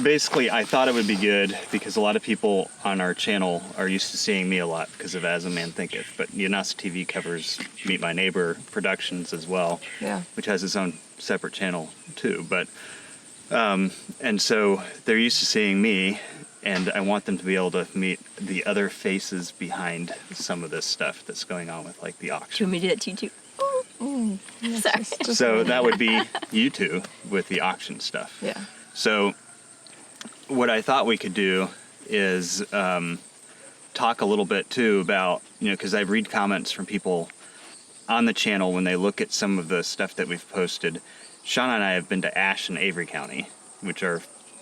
basically, I thought it would be good because a lot of people on our channel are used to seeing me a lot because of As a Man Thinketh. But Yanasa TV covers Meet My Neighbor Productions as well, which has its own separate channel too. But and so they're used to seeing me, and I want them to be able to meet the other faces behind some of this stuff that's going on with like the auction. Do you want me to do that to you too? Sorry. So that would be you two with the auction stuff. Yeah. So what I thought we could do is talk a little bit too about, because I read comments from people on the channel when they look at some of the stuff that we've posted. Shauna and I have been to Ashe and Avery County, which are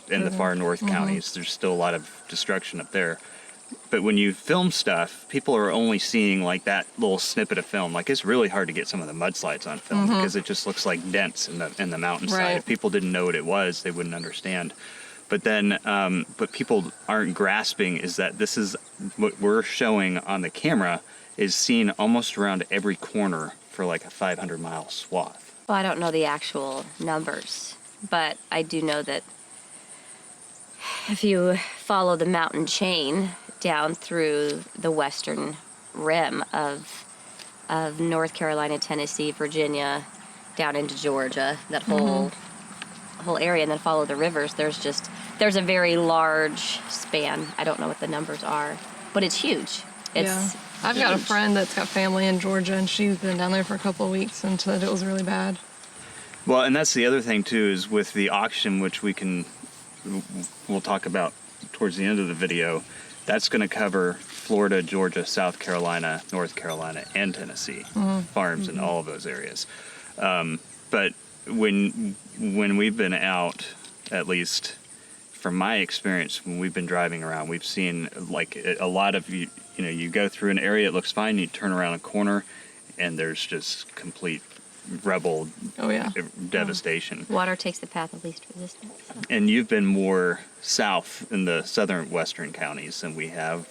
in the far north counties. There's still a lot of destruction up there. But when you film stuff, people are only seeing like that little snippet of film. Like, it's really hard to get some of the mudslides on film because it just looks like dents in the mountainside. Right. If people didn't know what it was, they wouldn't understand. But then, what people aren't grasping is that this is what we're showing on the camera is seen almost around every corner for like a 500-mile swath. Well, I don't know the actual numbers, but I do know that if you follow the mountain chain down through the western rim of North Carolina, Tennessee, Virginia, down into Georgia, that whole area, and then follow the rivers, there's a very large span. I don't know what the numbers are, but it's huge. I've got a friend that's got family in Georgia, and she's been down there for a couple of weeks and said it was really bad. Well, and that's the other thing too, is with the auction, which we'll talk about towards the end of the video. That's going to cover Florida, Georgia, South Carolina, North Carolina, and Tennessee farms in all of those areas. But when we've been out, at least from my experience, when we've been driving around, we've seen like a lot of you go through an area, it looks fine, you turn around a corner, and there's just complete rubble devastation. Water takes the path of least resistance. So. And you've been more south in the southern western counties than we have.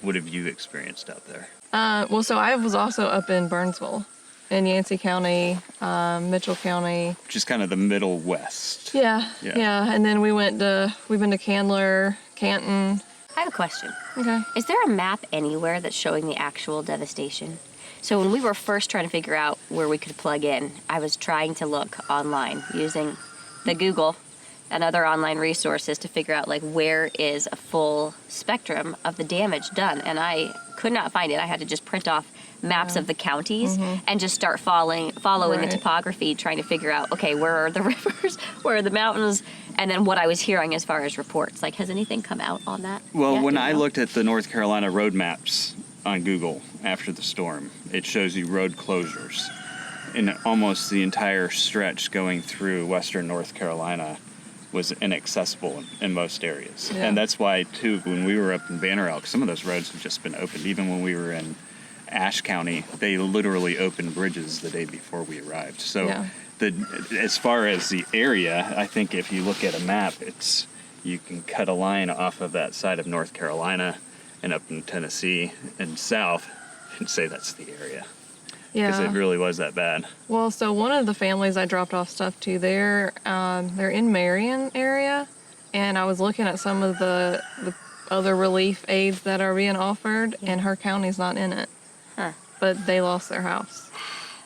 What have you experienced out there? So I was also up in Burnsville, in Yancey County, Mitchell County. Which is kind of the middle west. Yeah. And then we've been to Candler, Canton. I have a question. Okay. Is there a map anywhere that's showing the actual devastation? So when we were first trying to figure out where we could plug in, I was trying to look online using the Google and other online resources to figure out like where is a full spectrum of the damage done, and I could not find it. I had to just print off maps of the counties and just start following the topography, trying to figure out, okay, where are the rivers, where are the mountains, and then what I was hearing as far as reports. Like, has anything come out on that? Well, when I looked at the North Carolina road maps on Google after the storm, it shows you road closures in almost the entire stretch going through western North Carolina was inaccessible in most areas. And that's why too, when we were up in Banner Elk, some of those roads have just been opened. Even when we were in Ashe County, they literally opened bridges the day before we arrived. So as far as the area, I think if you look at a map, you can cut a line off of that side of North Carolina and up in Tennessee and south and say that's the area. Because it really was that bad. Well, so one of the families I dropped off stuff to, they're in Marion area, and I was looking at some of the other relief aids that are being offered, and her county's not in it. But they lost their house.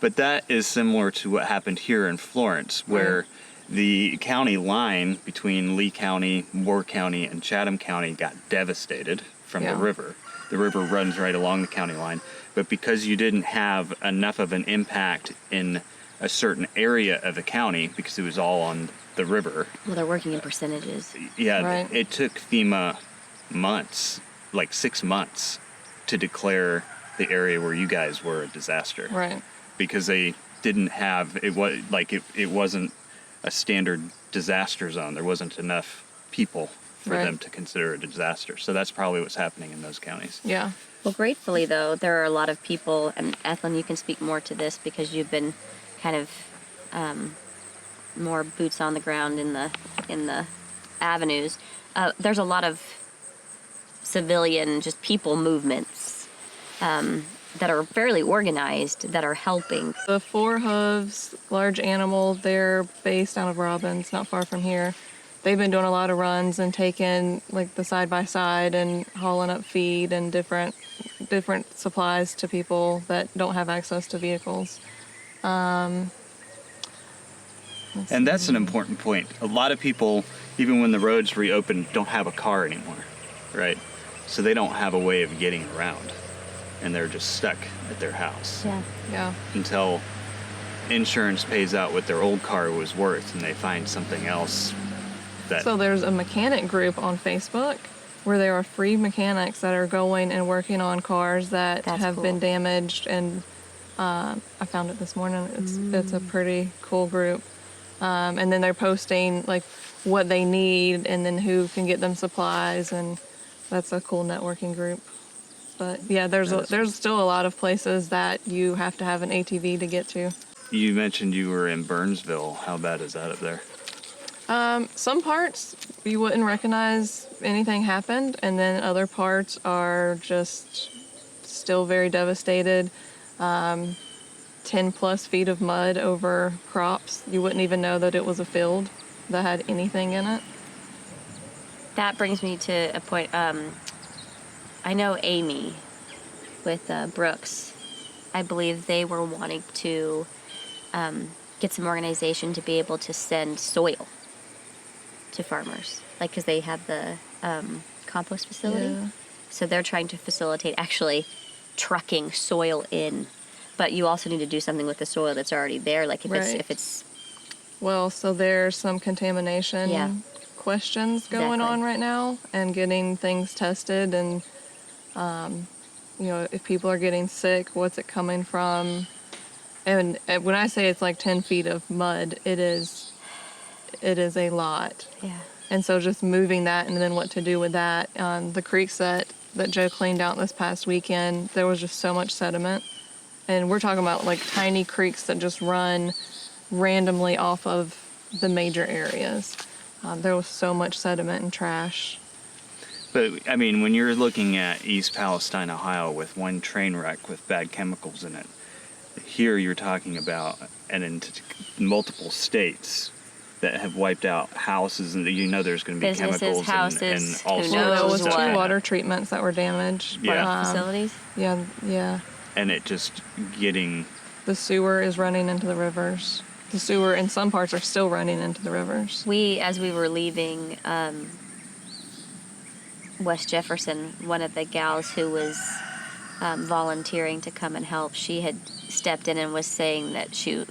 But that is similar to what happened here in Florence, where the county line between Lee County, Moore County, and Chatham County got devastated from the river. The river runs right along the county line. But because you didn't have enough of an impact in a certain area of the county, because it was all on the river. Well, they're working in percentages. Yeah, it took FEMA months, like 6 months, to declare the area where you guys were a disaster. Right. Because they didn't have, it wasn't a standard disaster zone. There wasn't enough people for them to consider it a disaster. So that's probably what's happening in those counties. Yeah. Well, gratefully, though, there are a lot of people, and Ethlyn, you can speak more to this because you've been kind of more boots on the ground in the avenues. There's a lot of civilian, just people movements that are fairly organized that are helping. The Four Hooves, large animal, they're based out of Robbins, not far from here. they've been doing a lot of runs and taking like the side by side and hauling up feed and different supplies to people that don't have access to vehicles. And that's an important point. A lot of people, even when the roads reopen, don't have a car anymore, right? So they don't have a way of getting around, and they're just stuck at their house Yeah. until insurance pays out what their old car was worth, and they find something else that. So there's a mechanic group on Facebook where there are free mechanics that are going and working on cars that That's have cool. been damaged, and I found it this morning. It's a pretty cool group. And then they're posting like what they need and then who can get them supplies, and that's a cool networking group. But yeah, there's still a lot of places that you have to have an ATV to get to. You mentioned you were in Burnsville. How bad is that up there? Some parts you wouldn't recognize anything happened, and then other parts are just still very devastated. 10 plus feet of mud over crops. You wouldn't even know that it was a field that had anything in it. That brings me to a point. I know Amy with Brooks. I believe they were wanting to get some organization to be able to send soil to farmers, like because they have the compost facility. Yeah. So they're trying to facilitate actually trucking soil in. But you also need to do something with the soil that's already there, like if it's. Well, so there's some contamination Yeah. questions going Exactly. on right now, and getting things tested, and if people are getting sick, what's it coming from? And when I say it's like 10 feet of mud, it is a lot. Yeah. And so just moving that, and then what to do with that. The creeks that Joe cleaned out this past weekend, there was just so much sediment. And we're talking about like tiny creeks that just run randomly off of the major areas. There was so much sediment and trash. But, I mean, when you're looking at East Palestine, Ohio, with one train wreck with bad chemicals in it, here you're talking about multiple states that have wiped out houses, and there's going to be Businesses, chemicals houses, and all who sorts knows There of was stuff. two what? water treatments that were damaged. Yeah. Facilities. Yeah. And it just getting. The sewer is running into the rivers. The sewer in some parts are still running into the rivers. As we were leaving West Jefferson, one of the gals who was volunteering to come and help, she had stepped in and was saying that she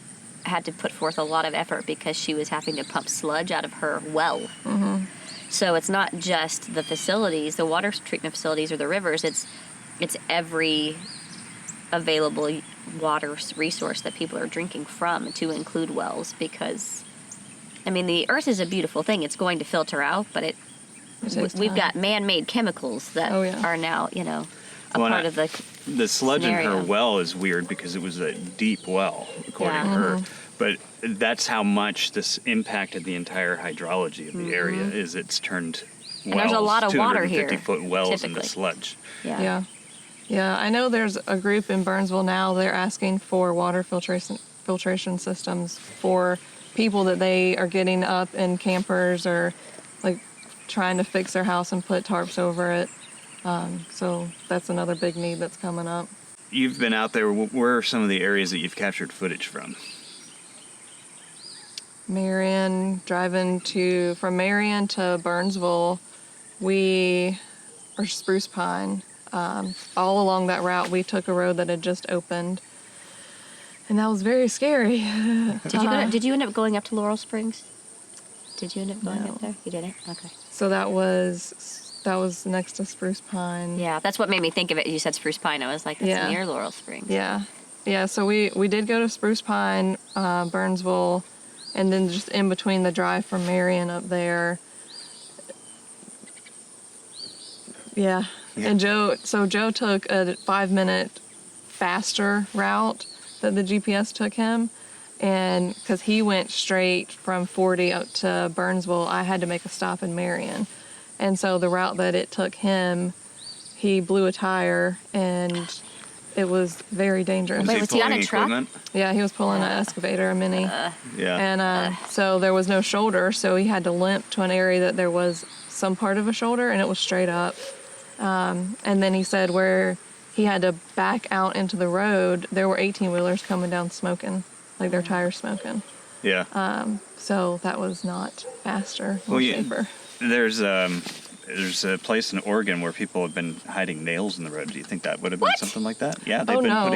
had to put forth a lot of effort because she was having to pump sludge out of her well. Mm-hmm. So it's not just the facilities, the water treatment facilities or the rivers. It's every available water resource that people are drinking from, to include wells, because I mean the earth is a beautiful thing. It's going to filter out, but we've got man-made chemicals that are now part of the sludge scenario. in her well is weird because it was a deep well, according to her. But that's how much this impacted the entire hydrology of the area. Is it's turned wells, and there's a lot of water here, 250-foot wells typically. into sludge. Yeah, I know there's a group in Burnsville now. They're asking for water filtration systems for people that they are getting up in campers or like trying to fix their house and put tarps over it. So that's another big need that's coming up. You've been out there. Where are some of the areas that you've captured footage from? Marion, from Marion to Burnsville, or Spruce Pine. All along that route, we took a road that had just opened, and that was very scary. Did you end up going up to Laurel Springs? Did you end up going No. up there? You didn't? Okay. So that was next to Spruce Pine. Yeah, that's what made me think of it. You said Spruce Pine. I was like, that's near Laurel Springs. Yeah. So we did go to Spruce Pine, Burnsville, and then just in between the drive from Marion up there. Yeah. And Joe took a 5-minute faster route that the GPS took him. And because he went straight from 40 up to Burnsville, I had to make a stop in Marion. And so the route that it took him, he blew a tire and it was very dangerous. Wait, was he on a pulling truck? equipment? Yeah, he was pulling an excavator, a mini. Yeah. And so there was no shoulder, so he had to limp to an area that there was some part of a shoulder, and it was straight up. And then he said where he had to back out into the road, there were 18-wheelers coming down smoking, like their tires smoking. Yeah. So that was not faster or safer. There's a place in Oregon where people have been hiding nails in the road. Do you think that would have been What? something like that? Yeah, they've Oh, been no.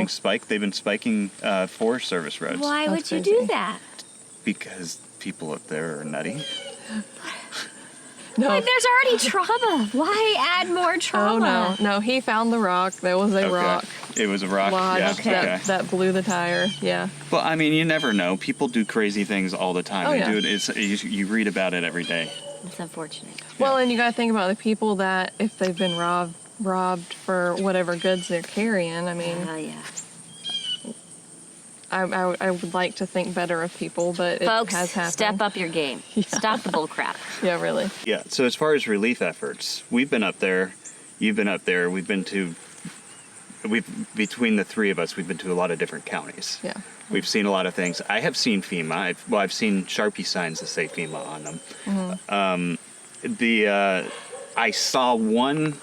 They've been spiking Forest Service roads. Why That's would you crazy. do that? Because people up there are nutty. No. Like, there's already trauma. Why add more Oh, trauma? no. He found the rock. There was a Okay. rock It was a rock. lodge Yeah. Okay. Okay. that blew the tire. Yeah. Well, I mean, you never know. People do crazy things all the time. Oh, They yeah. do it. You read about it every day. It's unfortunate. Well, and you got to think about the people that if they've been robbed for whatever goods they're carrying. I mean, Yeah. I would like to think better of people, but it Folks, has happened. step up your game. Stop the bull crap. Yeah, really. Yeah. So as far as relief efforts, we've been up there. You've been up there. Between the three of us, we've been to a lot of different counties. Yeah. We've seen a lot of things. I have seen FEMA. I've seen Sharpie signs that say FEMA on them. Mm-hmm. I saw one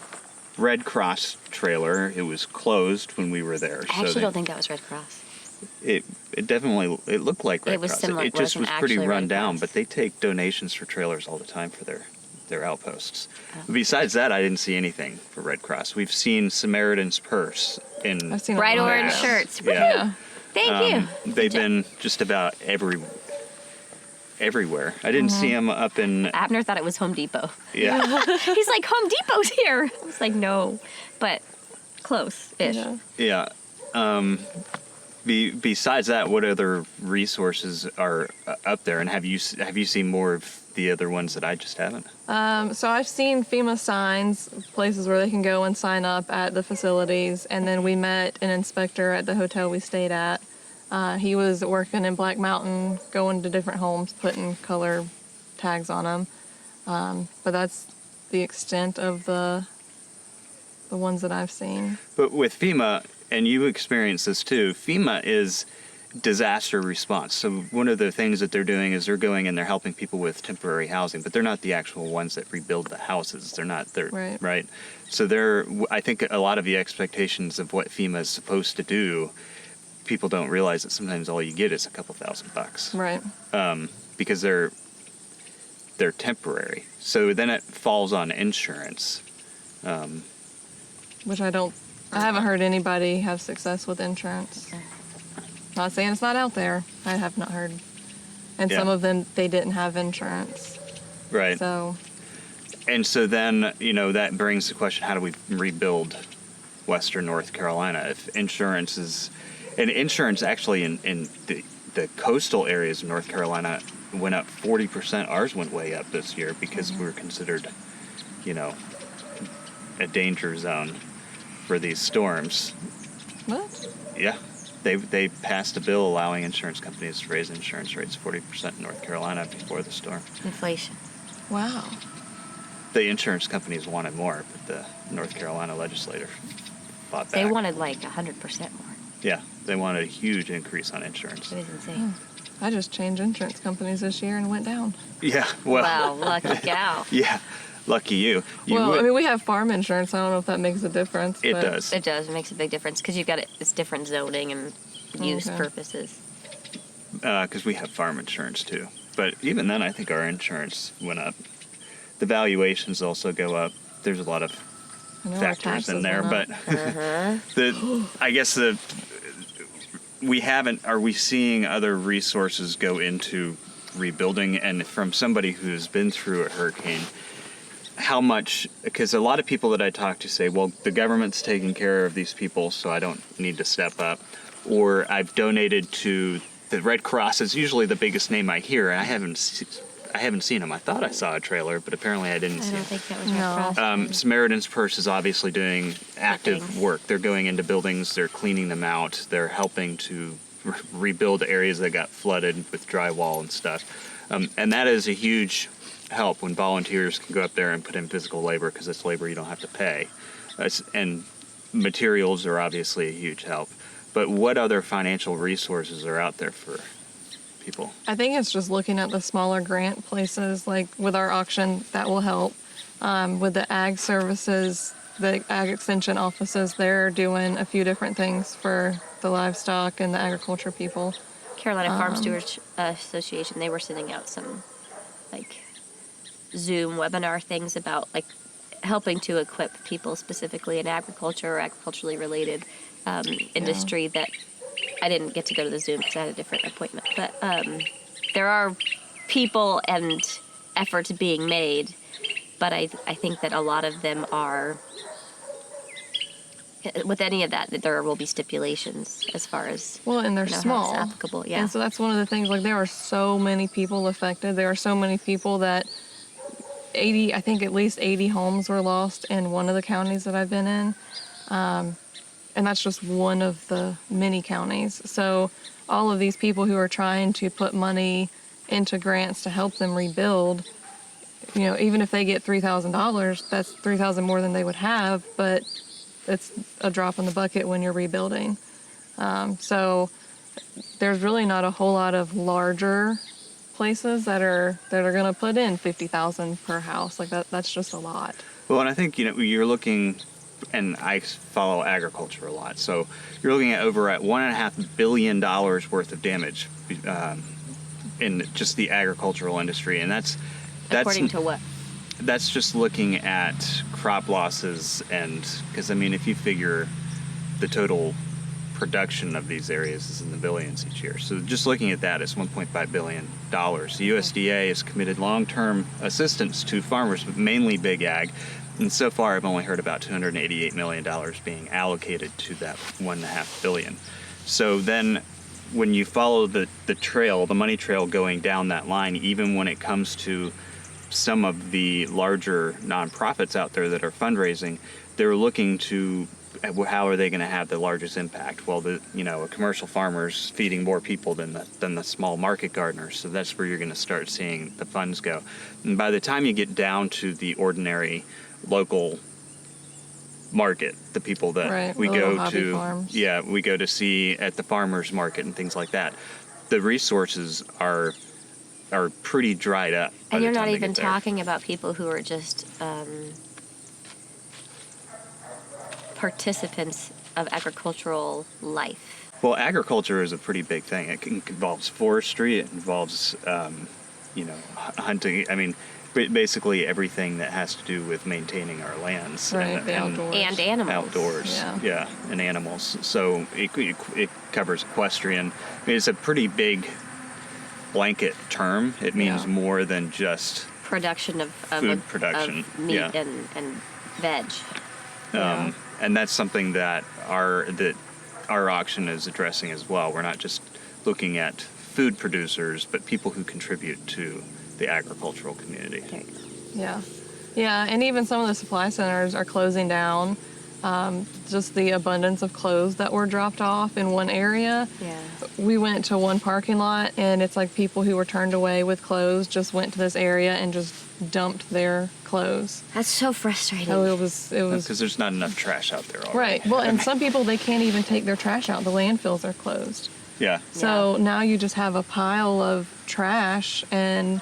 Red Cross trailer. It was closed when we were there. I actually don't think that was Red Cross. It definitely looked like Red It was Cross. similar. It just It was wasn't pretty actually run Red down, Cross. but they take donations for trailers all the time for their outposts. Oh. Besides that, I didn't see anything for Red Cross. We've seen Samaritan's Purse in I've seen a Bright lot of orange that. shirts. Woo! Yeah. Thank you. They've been just about everywhere. I didn't see them up in Abner thought it was Home Depot. yeah. He's like, Home Depot's here. I was like, no, but close-ish. Yeah. Yeah. Besides that, what other resources are up there, and have you seen more of the other ones that I just haven't? So I've seen FEMA signs, places where they can go and sign up at the facilities, and then we met an inspector at the hotel we stayed at. He was working in Black Mountain, going to different homes, putting color tags on them. But that's the extent of the ones that I've seen. But with FEMA, and you experience this too, FEMA is disaster response. So one of the things that they're doing is they're going and they're helping people with temporary housing, but they're not the actual ones that rebuild the houses. They're right. So I think a lot of the expectations of what FEMA is supposed to do, people don't realize that sometimes all you get is a couple $1,000. Right. Because they're temporary. So then it falls on insurance. Which I haven't heard anybody have success with insurance. Not saying it's not out there. I have not heard. And Yeah. some of them, they didn't have insurance. Right. So, And so then, that brings the question, how do we rebuild Western North Carolina? If insurance actually in the coastal areas of North Carolina went up 40%. Ours went way up this year because we're considered, a danger zone for these storms. what? Yeah. They passed a bill allowing insurance companies to raise insurance rates 40% in North Carolina before the storm. Inflation. Wow. The insurance companies wanted more, but the North Carolina legislature fought back. They wanted like 100% more. Yeah, they wanted a huge increase on insurance. It was insane. I just changed insurance companies this year and went down. Yeah, well, Wow, lucky gal. yeah, lucky you. I mean, we have farm insurance. I don't know if that makes a difference. It but does. It does. It makes a big difference because you've got it's different zoning and use Okay. purposes. Because we have farm insurance too. But even then, I think our insurance went up. The valuations also go up. There's a lot of I know our factors in taxes there, went but up. I guess we haven't. Are we seeing other resources go into rebuilding? And from somebody who's been through a hurricane, how much? Because a lot of people that I talk to say, "Well, the government's taking care of these people, so I don't need to step up," or "I've donated to the Red Cross." Is usually the biggest name I hear. I haven't seen them. I thought I saw a trailer, but apparently I didn't I see don't it. think that was No. Red Cross. Samaritan's Purse is obviously doing active Things. work. They're going into buildings, they're cleaning them out, they're helping to rebuild areas that got flooded with drywall and stuff. And that is a huge help when volunteers can go up there and put in physical labor, because it's labor you don't have to pay. And materials are obviously a huge help, but what other financial resources are out there for people? I think it's just looking at the smaller grant places, like with our auction, that will help. With the ag services, the ag extension offices, they're doing a few different things for the livestock and the agriculture people. Carolina Farm Stewards Association, they were sending out some like Zoom webinar things about like helping to equip people specifically in agriculture or agriculturally related industry that I didn't get to go to the Zoom because I had a different appointment. But there are people and efforts being made, but I think that a lot of them are, with any of that there will be stipulations as far as And they're how small. it's applicable. Yeah. And so that's one of the things, like there are so many people affected. There are so many people that I think at least 80 homes were lost in one of the counties that I've been in. And that's just one of the many counties. So all of these people who are trying to put money into grants to help them rebuild, even if they get $3,000, that's $3,000 more than they would have, but it's a drop in the bucket when you're rebuilding. So there's really not a whole lot of larger places that are going to put in $50,000 per house. Like that's just a lot. Well, and I think, you're looking, and I follow agriculture a lot, so you're looking at over at $1.5 billion worth of damage in just the agricultural industry, and that's According to what? That's just looking at crop losses, and because if you figure the total production of these areas is in the billions each year. So just looking at that, it's $1.5 billion. The USDA has committed long-term assistance to farmers, but mainly big ag. And so far, I've only heard about $288 million being allocated to that $1.5 billion. So then when you follow the trail, the money trail going down that line, even when it comes to some of the larger nonprofits out there that are fundraising, they're looking to how are they going to have the largest impact? Well, a commercial farmer's feeding more people than the small market gardeners, so that's where you're going to start seeing the funds go. And by the time you get down to the ordinary local market, the people that we go to, farms. we go to see at the farmers market and things like that, the resources are pretty dried up. And you're not even talking about people who are just participants of agricultural life. Well, agriculture is a pretty big thing. It involves forestry. It involves, hunting. Basically everything that has to do with maintaining our lands. Right, the outdoors. And animals. Outdoors, and animals. So it covers equestrian. It's a pretty big blanket term. It means more than just production of food production, of meat and veg. And that's something that our auction is addressing as well. We're not just looking at food producers, but people who contribute to the agricultural community. Yeah, and even some of the supply centers are closing down. Just the abundance of clothes that were dropped off in one area. Yeah. We went to one parking lot, and it's like people who were turned away with clothes just went to this area and just dumped their clothes. That's so frustrating. Oh, it was because there's not enough trash out there already. Right. Well, and some people, they can't even take their trash out. The landfills are closed. Yeah. So now you just have a pile of trash, and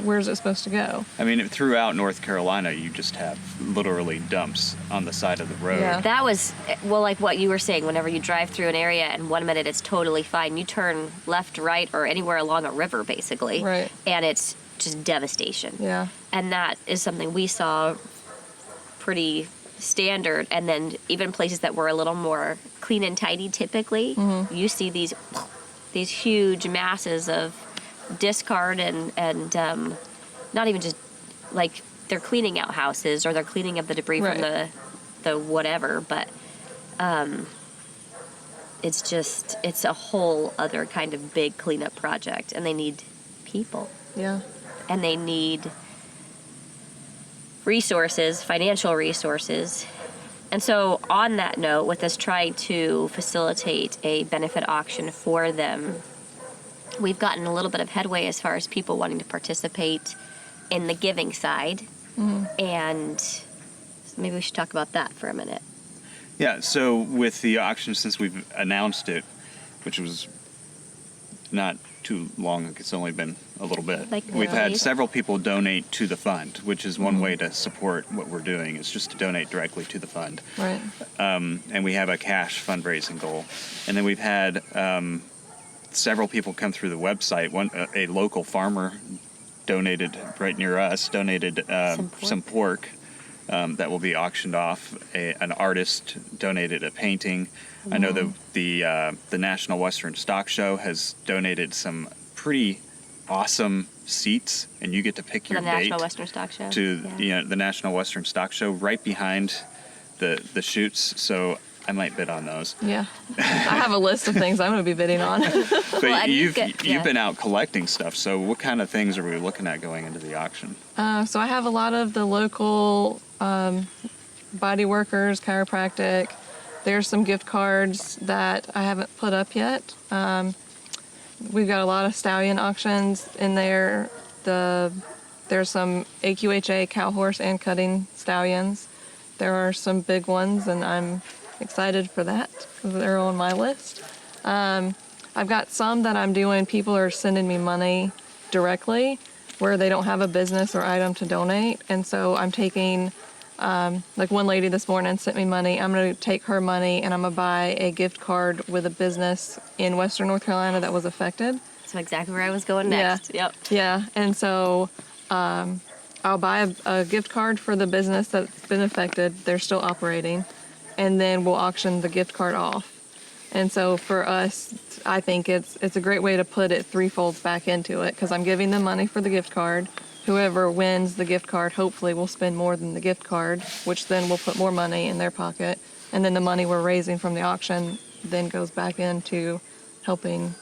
where's it supposed to go? Throughout North Carolina, you just have literally dumps on the side of the road. Yeah. That was, like what you were saying, whenever you drive through an area and 1 minute it's totally fine, you turn left, right, or anywhere along a river, basically. Right. And it's just devastation. Yeah. And that is something we saw pretty standard. And then even places that were a little more clean and tidy, typically, you see these huge masses of discard and not even just like they're cleaning out houses or they're cleaning up the debris from the whatever, but it's a whole other kind of big cleanup project, and they need people. Yeah. And they need resources, financial resources. And so on that note, with us trying to facilitate a benefit auction for them, we've gotten a little bit of headway as far as people wanting to participate in the giving side. And maybe we should talk about that for a minute. Yeah, so with the auction, since we've announced it, which was not too long, it's only been a little bit. Like We've had days? several people donate to the fund, which is one way to support what we're doing, is just to donate directly to the fund. Right. And we have a cash fundraising goal. And then we've had several people come through the website. A local farmer donated right near us, donated some pork that will be auctioned off. An artist donated a painting. I know that the National Western Stock Show has donated some pretty awesome seats, and you get to pick your The date National Western Stock Show. to the National Western Stock Show right behind the chutes. So I might bid on those. Yeah. I have a list of things I'm going to be bidding on. But Well, and you've yeah. been out collecting stuff. So what kind of things are we looking at going into the auction? So I have a lot of the local body workers, chiropractic. There's some gift cards that I haven't put up yet. We've got a lot of stallion auctions in there. There's some AQHA cow, horse, and cutting stallions. There are some big ones, and I'm excited for that because they're on my list. I've got some that I'm doing. People are sending me money directly where they don't have a business or item to donate, and so I'm taking. Like one lady this morning sent me money. I'm going to take her money and I'm going to buy a gift card with a business in Western North Carolina that was affected. That's exactly where I was going next. Yep. Yeah, and so I'll buy a gift card for the business that's been affected. They're still operating, and then we'll auction the gift card off. And so for us, I think it's a great way to put it threefold back into it because I'm giving them money for the gift card. Whoever wins the gift card hopefully will spend more than the gift card, which then will put more money in their pocket. And then the money we're raising from the auction then goes back into helping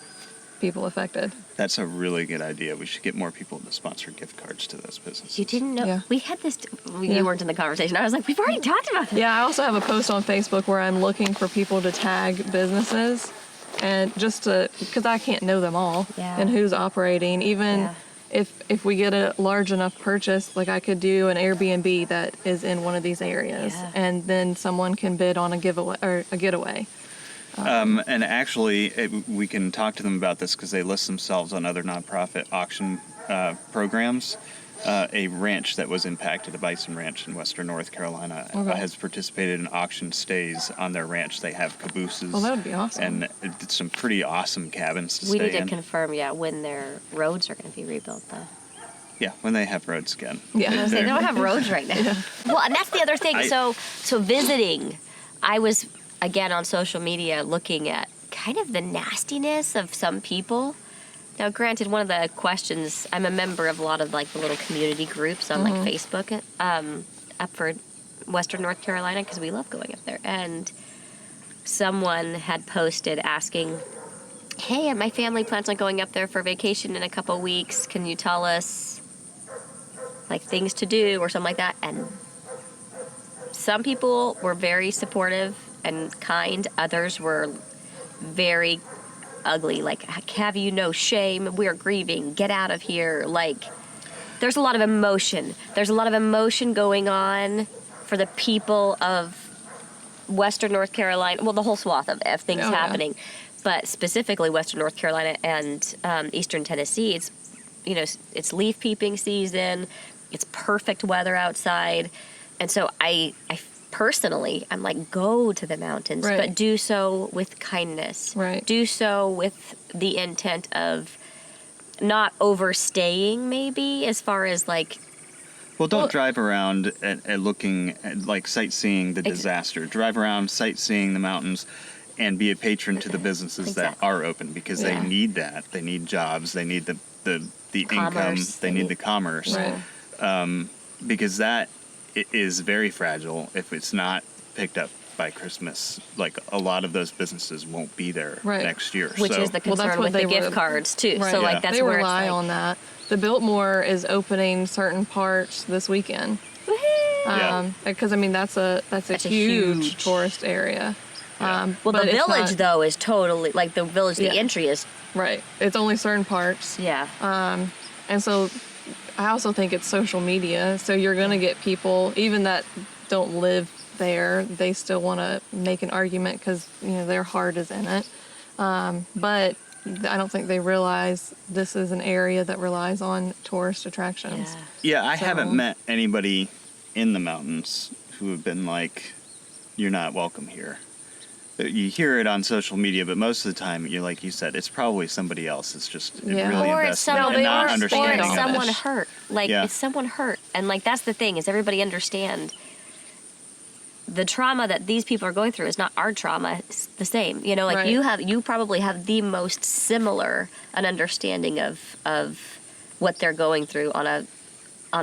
people affected. That's a really good idea. We should get more people to sponsor gift cards to those businesses. You didn't know Yeah. we had this. Yeah. You weren't in the conversation. I was like, we've already talked about this. Yeah, I also have a post on Facebook where I'm looking for people to tag businesses and just to, because I can't know them all Yeah. and who's operating. Even Yeah. if we get a large enough purchase, like I could do an Airbnb that is in one of these areas, Yeah. and then someone can bid on a giveaway or a getaway. And actually, we can talk to them about this because they list themselves on other nonprofit auction programs. A ranch that was impacted, a bison ranch in Western North Carolina, Okay. has participated in auction stays on their ranch. They have cabooses. Well, that would be awesome. And it's some pretty awesome cabins to We stay need to in. confirm, when their roads are going to be rebuilt, though. Yeah, when they have roads again. Yeah. They don't have roads right now. Well, and that's the other thing. So visiting, I was again on social media looking at kind of the nastiness of some people. Now, granted, one of the questions, I'm a member of a lot of like the little community groups on like Facebook up for Western North Carolina because we love going up there. And someone had posted asking, hey, my family plans on going up there for vacation in a couple weeks. Can you tell us like things to do or something like that? And some people were very supportive and kind. Others were very ugly, like, have you no shame? We're grieving. Get out of here. Like, there's a lot of emotion. There's a lot of emotion going on for the people of Western North Carolina. Well, the whole swath of things Oh, yeah. happening. But specifically Western North Carolina and Eastern Tennessee, it's leaf peeping season. It's perfect weather outside. And so I personally, I'm like, go to the mountains, Right. but do so with kindness. Right. Do so with the intent of not overstaying, maybe, as far as like, Well, don't drive around at looking at, like, sightseeing the disaster. Drive around, sightseeing the mountains, and be a patron to the businesses that Exactly. are open because Yeah. they need that. They need jobs. They need the income. Commerce. They need the commerce. Right. Because that is very fragile if it's not picked up by Christmas. Like, a lot of those businesses won't be there Right. next year. which so, is the Well, that's concern what with the they gift were- cards too. Right. So Yeah. like that's they where rely it's like, on that. The Biltmore is opening certain parts this weekend. Yeah. Because I mean that's a That's a huge huge- tourist area. Yeah. Well, but the it's village not- though is totally like the village. The Yeah. entry is Right. It's only certain parts. yeah. And so I also think it's social media. So you're going to get people, even that don't live there, they still want to make an argument because, their heart is in it. But I don't think they realize this is an area that relies on tourist attractions. Yeah, I So- haven't met anybody in the mountains who have been like, "You're not welcome here." You hear it on social media, but most of the time, like you said, it's probably somebody else that's just Yeah. really Or it's invested someone, and they not are understanding or it's of someone it. hurt. Like, Yeah. it's someone hurt. And, like, that's the thing, is everybody understand the trauma that these people are going through is not our trauma. It's the same. Like, Right. you probably have the most similar an understanding of what they're going through on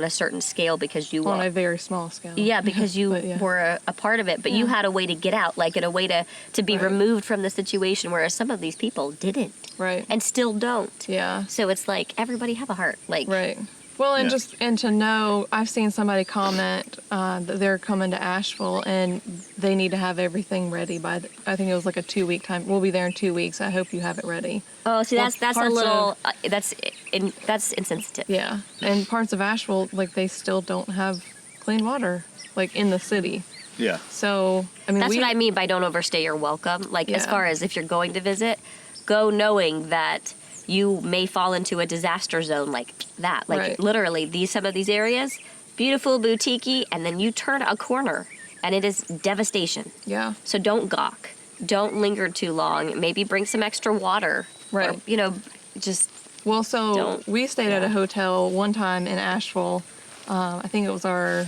a certain scale because you On are. a very small scale. Yeah, because you But yeah. were a part of it, but you Yeah. had a way to get out, like, in a way to be Right. removed from the situation, whereas some of these people didn't Right. and still don't. Yeah. So it's like everybody have a heart. Like, Right. Well, and Yeah. to know, I've seen somebody comment that they're coming to Asheville and they need to have everything ready by, I think it was like a 2-week time. We'll be there in 2 weeks. I hope you have it ready. oh, see, Well, that's a parts little of- that's insensitive. Yeah. And parts of Asheville, like they still don't have clean water, like in the city. Yeah. So, I mean, That's what I mean by don't overstay your welcome. Like, as Yeah. far as if you're going to visit, go knowing that you may fall into a disaster zone like that. Like, Right. literally, some of these areas, beautiful, boutiquey, and then you turn a corner, and it is devastation. Yeah. So don't gawk. Don't linger too long. Maybe bring some extra water. Right. Or, just Well, so Don't- we stayed at a yeah. hotel one time in Asheville. I think it was our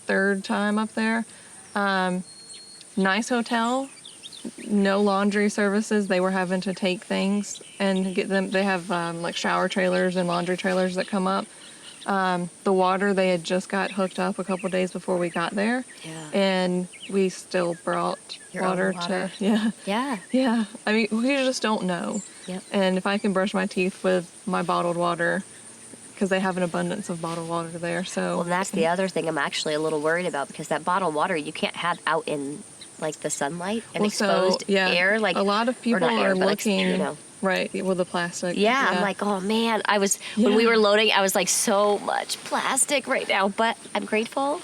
3rd time up there. Nice hotel, no laundry services. They were having to take things and get them. They have like shower trailers and laundry trailers that come up. The water, they had just got hooked up a couple days before we got there. Yeah. And we still brought Your own water water. to, yeah. yeah. Yeah. I mean, we just don't know. Yep. And if I can brush my teeth with my bottled water, because they have an abundance of bottled water there. So, Well, that's the other thing I'm actually a little worried about, because that bottled water you can't have out in, like, the sunlight and Well, exposed air. Like, a lot of or people not air, are but, like, looking, right, with the plastic. Yeah, I'm like, oh man, when we were loading, I was like, so much plastic right now, but I'm grateful.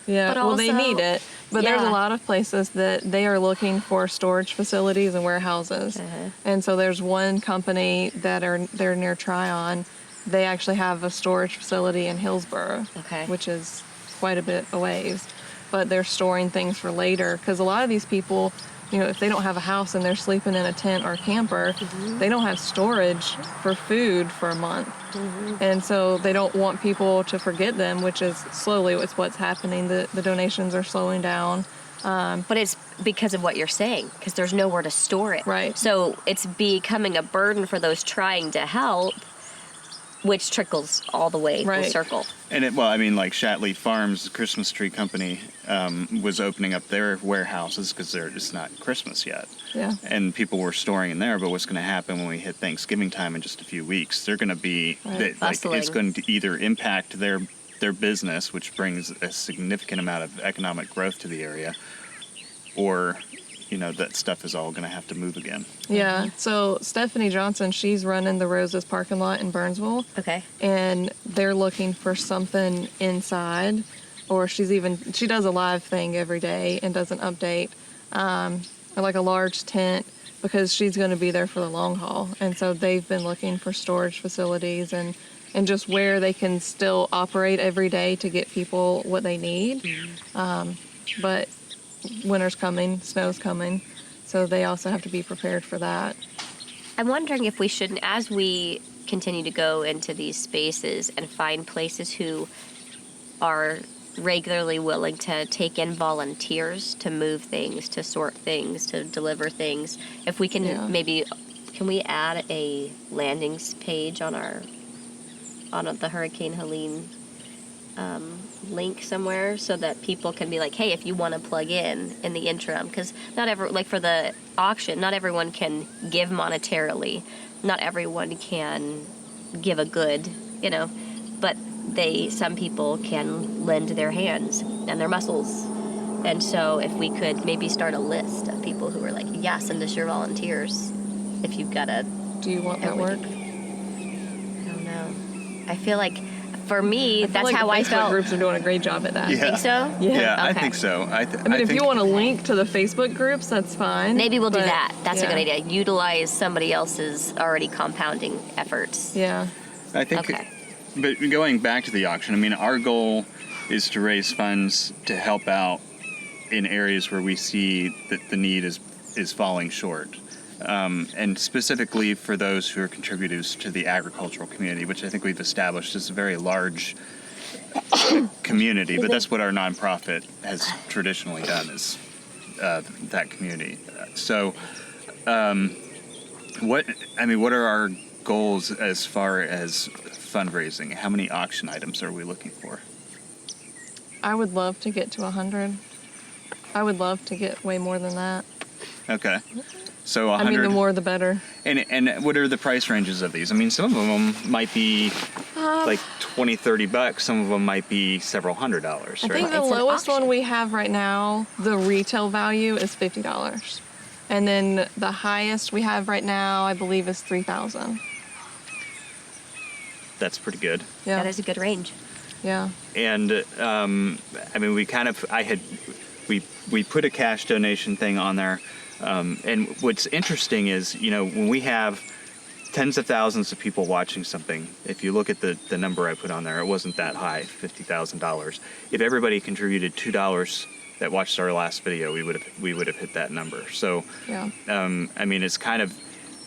yeah, but well, they also- need it. But there's a Yeah. lot of places that they are looking for storage facilities and warehouses. Uh-huh. And so there's one company they're near Tryon. They actually have a storage facility in Hillsborough, Okay. which is quite a bit a ways. But they're storing things for later, because a lot of these people, if they don't have a house and they're sleeping in a tent or a camper, they don't have storage for food for a month. And so they don't want people to forget them, which is slowly it's what's happening. The donations are slowing down. But it's because of what you're saying, because there's nowhere to store it. Right. So it's becoming a burden for those trying to help, which trickles all the way full Right. circle. And like Shatley Farms, Christmas tree company, was opening up their warehouses because it's not Christmas yet. Yeah. And people were storing in there. But what's going to happen when we hit Thanksgiving time in just a few weeks? They're going to be Right. Bustling. it's going to either impact their business, which brings a significant amount of economic growth to the area, or that stuff is all going to have to move again. Yeah. So Stephanie Johnson, she's running the Roses parking lot in Burnsville. Okay. And they're looking for something inside, or she does a live thing every day and does an update, or like a large tent, because she's going to be there for the long haul. And so they've been looking for storage facilities and just where they can still operate every day to get people what they need. But winter's coming, snow's coming, so they also have to be prepared for that. I'm wondering if we shouldn't, as we continue to go into these spaces and find places who are regularly willing to take in volunteers to move things, to sort things, to deliver things, if we can Yeah. can we add a landings page on the Hurricane Helene link somewhere, so that people can be like, hey, if you want to plug in the interim, because for the auction, not everyone can give monetarily, not everyone can give a good, but some people can lend their hands and their muscles. And so if we could maybe start a list of people who are like, yeah, send us your volunteers if you've got Do you want that work? I don't know. I feel like for me, that's like how the I Facebook felt. groups are doing a great job at that. Yeah. Think so? Yeah, I Okay. think so. I mean, if you want to link to the Facebook groups, that's fine. Maybe we'll do but, that. That's a yeah. good idea. Utilize somebody else's already compounding efforts. Yeah. I think, Okay. but going back to the auction, I mean, our goal is to raise funds to help out in areas where we see that the need is falling short. And specifically for those who are contributors to the agricultural community, which I think we've established is a very large community, but that's what our nonprofit has traditionally done is that community. So, what are our goals as far as fundraising? How many auction items are we looking for? I would love to get to 100. I would love to get way more than that. Okay. So 100. I mean, the more the better. And what are the price ranges of these? I mean, some of them might be like $20, $30. Some of them might be several $100s, right? I think the It's an lowest auction. one we have right now, the retail value is $50. And then the highest we have right now, I believe, is $3,000. That's pretty good. Yeah. That is a good range. Yeah. And I mean, we put a cash donation thing on there. And what's interesting is, when we have tens of thousands of people watching something, if you look at the number I put on there, it wasn't that high, $50,000. If everybody contributed $2 that watched our last video, we would have hit that number. So, Yeah. I mean, it's kind of,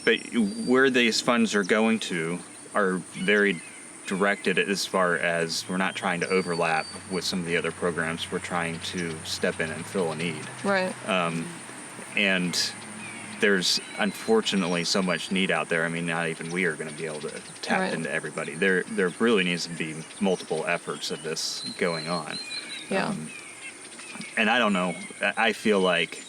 but where these funds are going to are very directed as far as we're not trying to overlap with some of the other programs. We're trying to step in and fill a need. Right. And there's unfortunately so much need out there. I mean, not even we are going to be able to tap Right. into everybody. There really needs to be multiple efforts of this going on. Yeah. And I don't know. I feel like,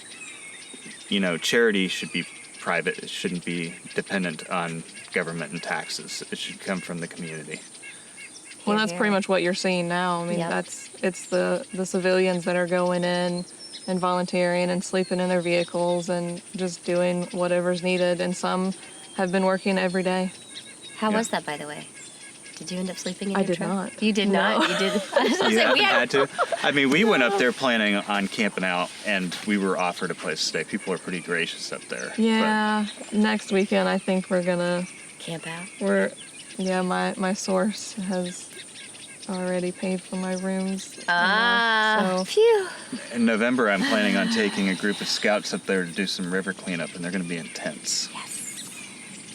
charity should be private. It shouldn't be dependent on government and taxes. It should come from the community. Well, Here, that's here. pretty much what you're seeing now. I mean, Yep. it's the civilians that are going in and volunteering and sleeping in their vehicles and just doing whatever's needed. And some have been working every day. How Yeah. was that, by the way? Did you end up sleeping in I your did truck? not. You did No. not? You did? I was gonna You say, haven't we had to? I mean, we went up there planning on camping out, and we were offered a place to stay. People are pretty gracious up there. Yeah. Next weekend, I think we're gonna. camp out. My source has already paid for my rooms. Ah, So phew. But in November, I'm planning on taking a group of scouts up there to do some river cleanup, and they're going to be in tents. Yes.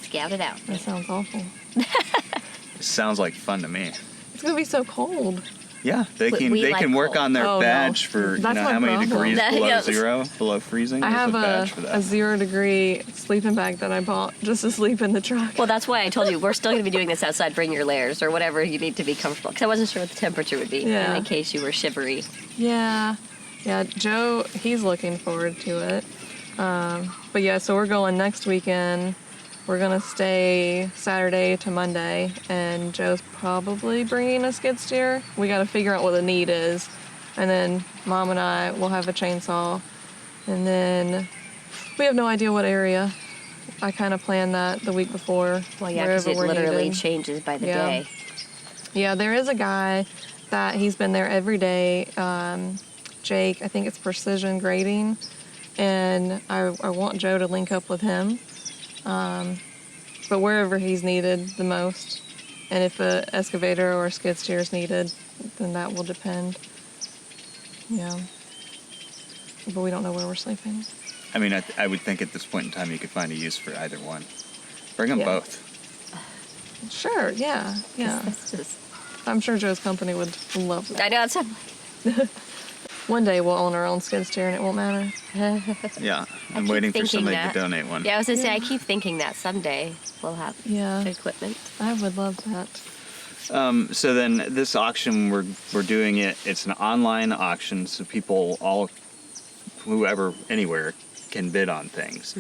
Scout it out. that sounds awful. It sounds like fun to me. It's gonna be so cold. Yeah, they We can like work cold. on their Oh, no. badge for That's my how many problem. degrees That- below yeah. zero, below freezing. I There's have a badge for a that. 0-degree sleeping bag that I bought just to sleep in the truck. Well, that's why I told you we're still going to be doing this outside. Bring your layers or whatever you need to be comfortable. Because I wasn't sure what the temperature would be Yeah. in case you were shivery. Yeah, Joe, he's looking forward to it. But yeah, so we're going next weekend. We're gonna stay Saturday to Monday, and Joe's probably bringing a skid steer. We got to figure out what the need is, and then Mom and I will have a chainsaw, and then we have no idea what area. I kind of planned that the week before. Well, yeah, because it wherever we're literally needed. changes by the Yeah. day. Yeah, there is a guy that he's been there every day. Jake, I think it's Precision Grading, and I want Joe to link up with him. But wherever he's needed the most, and if a excavator or a skid steer is needed, then that will depend. Yeah. But we don't know where we're sleeping. I mean, I would think at this point in time you could find a use for either one. Bring them Yeah. both. Sure. Yeah. Yeah. That's just, I'm sure Joe's company would love that. I know it's One day we'll own our own skid steer and it won't matter. Yeah, I'm keep waiting for thinking somebody that. to donate one. Yeah, I was gonna say I keep thinking that someday we'll have Yeah. equipment. I would love that. So then this auction, we're doing it. It's an online auction, so people whoever, anywhere, can bid on things.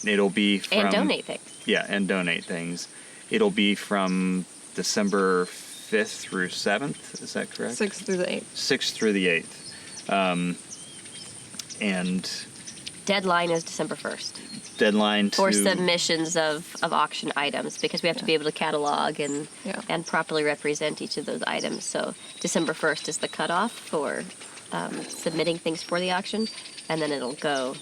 It'll be from And donate things. Yeah, and donate things. It'll be from December 5th through 7th. Is that correct? 6th through the 8th. 6th through the 8th. And Deadline is December 1st. deadline to... For submissions of auction items, because we have to be able to catalog and properly represent each of those items. So December 1st is the cutoff for submitting things for the auction, and then it'll go.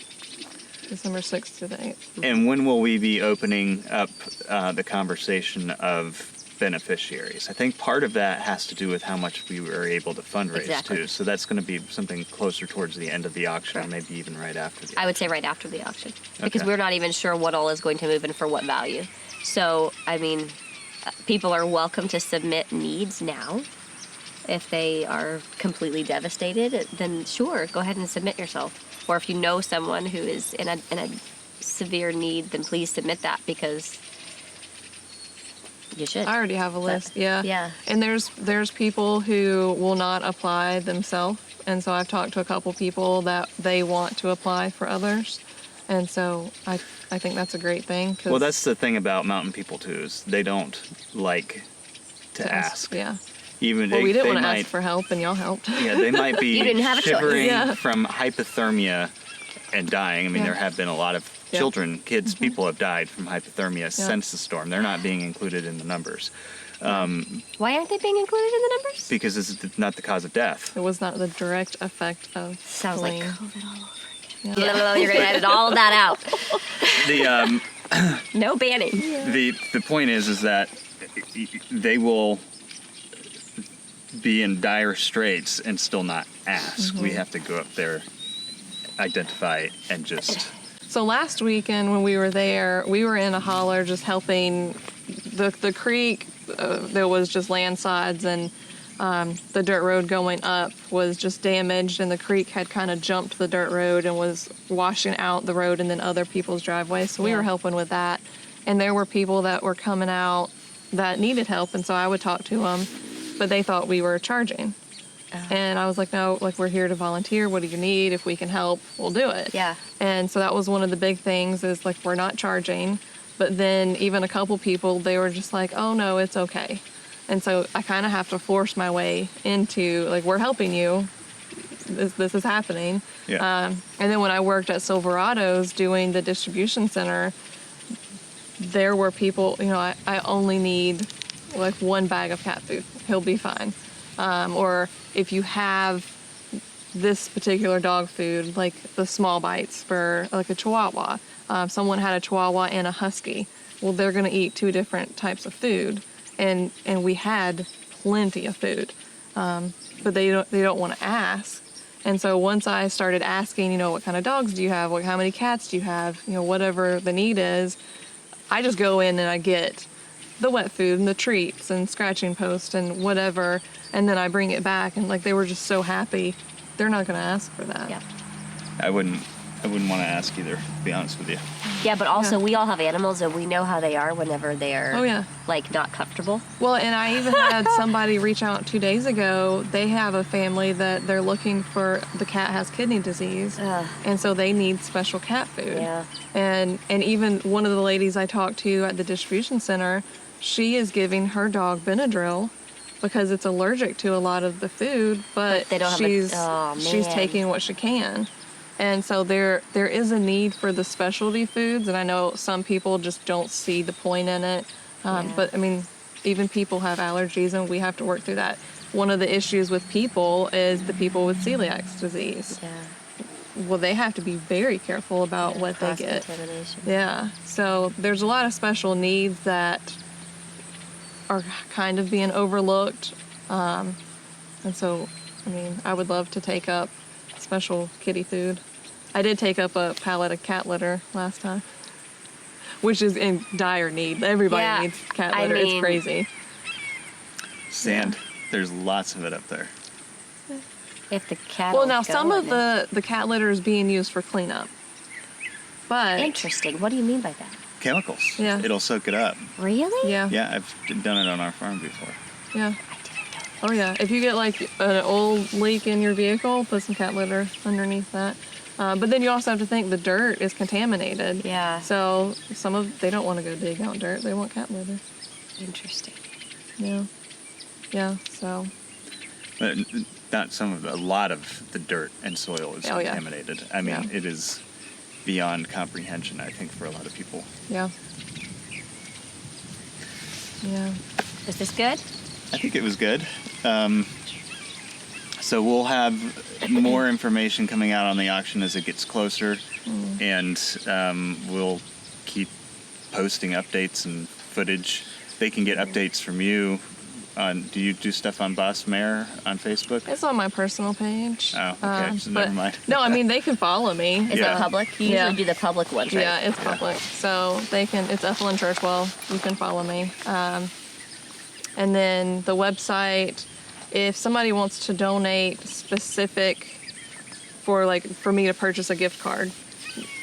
December 6th to the 8th. And when will we be opening up the conversation of beneficiaries? I think part of that has to do with how much we were able to fundraise too. So that's going to be something closer towards the end of the auction, or maybe even right after the auction. I would say right after the auction, because we're not even sure what all is going to move and for what value. So, I mean, people are welcome to submit needs now. If they are completely devastated, then sure, go ahead and submit yourself. Or if you know someone who is in a severe need, then please submit that, because you should. I already have a list, yeah. Yeah. And there's people who will not apply themselves, and so I've talked to a couple people that they want to apply for others, and so I think that's a great thing. Well, that's the thing about mountain people too, is they don't like to ask. Yeah. Even we didn't want to ask for help, and y'all helped. Yeah, they might be You didn't have a choice. shivering from hypothermia and dying. I mean, there have been a lot of children, kids, people have died from hypothermia since the storm. They're not being included in the numbers. Why aren't they being included in the numbers? Because it's not the cause of death. It was not the direct effect of Sounds fleeing. like COVID all over again. Yeah. You're going to edit all of that out. The No banning. the point is that they will be in dire straits and still not ask. We have to go up there, identify, and just... So last weekend when we were there, we were in a holler just helping the creek. There was just landslides, and the dirt road going up was just damaged, and the creek had kind of jumped the dirt road and was washing out the road and then other people's driveways. So we were helping with that. And there were people that were coming out that needed help, and so I would talk to them, but they thought we were charging. And I was like, no, like, we're here to volunteer. What do you need? If we can help, we'll do it. Yeah. And so that was one of the big things, is like, we're not charging. But then even a couple people, they were just like, oh no, it's okay. And so I kind of have to force my way into, like, we're helping you. This is happening. Yeah. And then when I worked at Silverado's doing the distribution center, there were people, you know, I only need like one bag of cat food. He'll be fine. Or if you have this particular dog food, like the small bites for like a Chihuahua, someone had a Chihuahua and a Husky. Well, they're going to eat two different types of food, and we had plenty of food, but they don't want to ask. And so once I started asking, you know, what kind of dogs do you have? How many cats do you have? You know, whatever the need is, I just go in and I get the wet food and the treats and scratching post and whatever, and then I bring it back, and like, they were just so happy. They're not going to ask for that. Yeah. I wouldn't want to ask either, to be honest with you. Yeah, but also we all have animals, and we know how they are whenever they're like not comfortable. Well, and I even had somebody reach out 2 days ago. They have a family that they're looking for. The cat has kidney disease, and so they need special cat food. Yeah. And even one of the ladies I talked to at the distribution center, she is giving her dog Benadryl because it's allergic to a lot of the food, but they don't have she's taking what she can. And so there is a need for the specialty foods, and I know some people just don't see the point in it. But I mean, even people have allergies, and we have to work through that. One of the issues with people is the people with celiac disease. Yeah. Well, they have to be very careful about what they get. Contamination. Yeah. So there's a lot of special needs that are kind of being overlooked. And so, I mean, I would love to take up special kitty food. I did take up a pallet of cat litter last time, which is in dire need. Everybody needs cat litter. It's crazy. Sand. There's lots of it up there. If the cat. Well, now some of the cat litter is being used for cleanup. But interesting. What do you mean by that? Chemicals. Yeah. It'll soak it up. Really? Yeah. Yeah, I've done it on our farm before. Yeah. I didn't know that. Oh yeah. If you get like an old leak in your vehicle, put some cat litter underneath that. But then you also have to think the dirt is contaminated. Yeah. So they don't want to go dig out dirt. They want cat litter. Interesting. Yeah. Yeah. So. But a lot of the dirt and soil is contaminated. I mean, it is beyond comprehension, I think, for a lot of people. Yeah. Yeah. Was this good? I think it was good. So we'll have more information coming out on the auction as it gets closer, and we'll keep posting updates and footage. They can get updates from you. Do you do stuff on Boss Mayor on Facebook? It's on my personal page. Oh, okay. So never mind. No, I mean, they can follow me. Is Yeah. that public? You Yeah. usually do the public ones, right? Yeah, it's public. So they can, it's Ethelyn Churchwell. You can follow me. And then the website, if somebody wants to donate specific for me to purchase a gift card,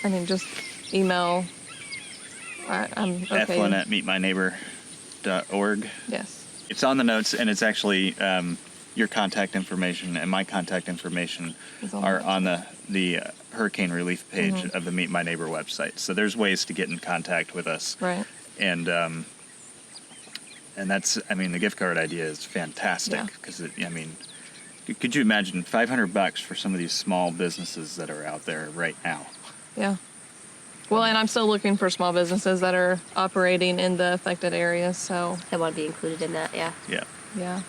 I mean, just email. I'm okay. Ethelyn at meetmyneighbor.org. Yes. It's on the notes, and it's actually your contact information and my contact information It's on are the on the hurricane relief page of the Meet My Neighbor website. So there's ways to get in contact with us. Right. And that's, I mean, the gift card idea is fantastic Yeah. because, I mean, could you imagine $500 for some of these small businesses that are out there right now? Yeah. Well, and I'm still looking for small businesses that are operating in the affected areas. So, I want to be included in that, yeah. Yeah. yeah.